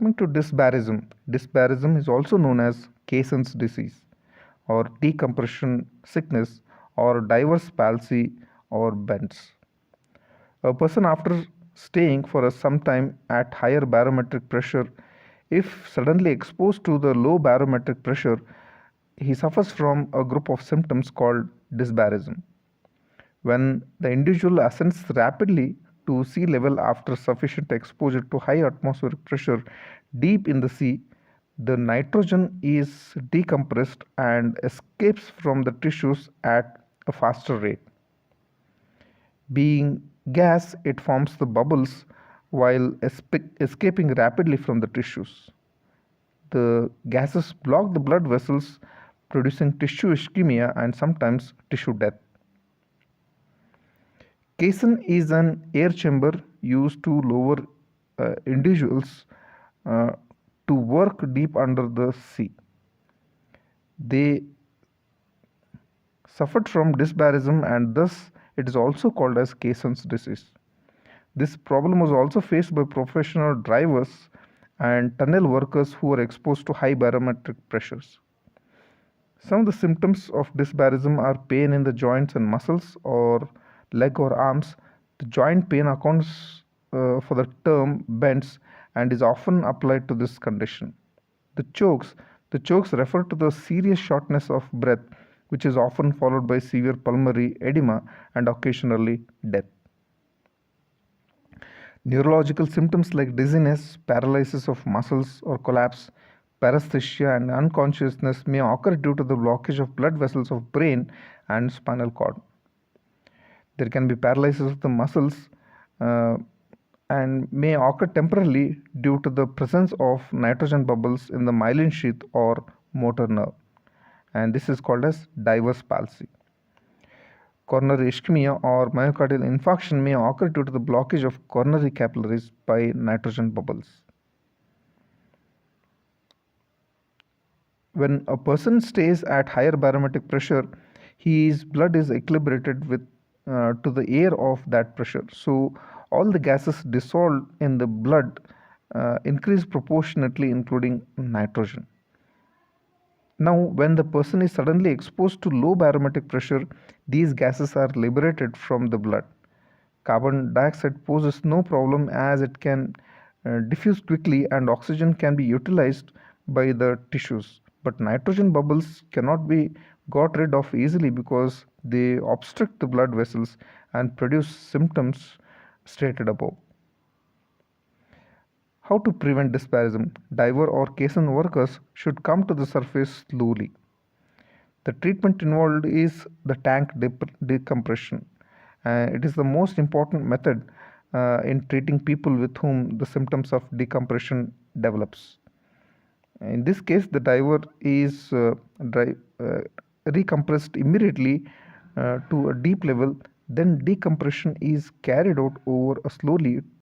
Coming to dysbarism, dysbarism is also known as Casson's disease or decompression sickness or diverse palsy or bends. A person after staying for some time at higher barometric pressure, if suddenly exposed to the low barometric pressure, he suffers from a group of symptoms called dysbarism. When the individual ascends rapidly to sea level after sufficient exposure to high atmospheric pressure deep in the sea, the nitrogen is decompressed and escapes from the tissues at a faster rate. Being gas, it forms the bubbles while escaping rapidly from the tissues. The gases block the blood vessels, producing tissue ischemia and sometimes tissue death. Caisson is an air chamber used to lower individuals uh, to work deep under the sea. They suffered from dysbarism and thus it is also called as Caisson's disease. This problem was also faced by professional drivers and tunnel workers who were exposed to high barometric pressures. Some of the symptoms of dysbarism are pain in the joints and muscles or leg or arms. The joint pain accounts for the term bends and is often applied to this condition. The chokes. The chokes refer to the serious shortness of breath, which is often followed by severe pulmonary edema and occasionally death. Neurological symptoms like dizziness, paralysis of muscles or collapse, paresthesia, and unconsciousness may occur due to the blockage of blood vessels of brain and spinal cord. There can be paralysis of the muscles and may occur temporarily due to the presence of nitrogen bubbles in the myelin sheath or motor nerve. And this is called as diverse palsy. Coronary ischemia or myocardial infarction may occur due to the blockage of coronary capillaries by nitrogen bubbles. When a person stays at higher barometric pressure, his blood is equilibrated with to the air of that pressure. So all the gases dissolved in the blood increase proportionately, including nitrogen. Now, when the person is suddenly exposed to low barometric pressure, these gases are liberated from the blood. Carbon dioxide poses no problem as it can diffuse quickly and oxygen can be utilized by the tissues. But nitrogen bubbles cannot be got rid of easily because they obstruct the blood vessels and produce symptoms stated above. How to prevent dysbarism? Diver or caisson workers should come to the surface slowly. The treatment involved is the tank decompression. It is the most important method in treating people with whom the symptoms of decompression develops. In this case, the diver is recompressed immediately to a deep level. Then decompression is carried out over slowly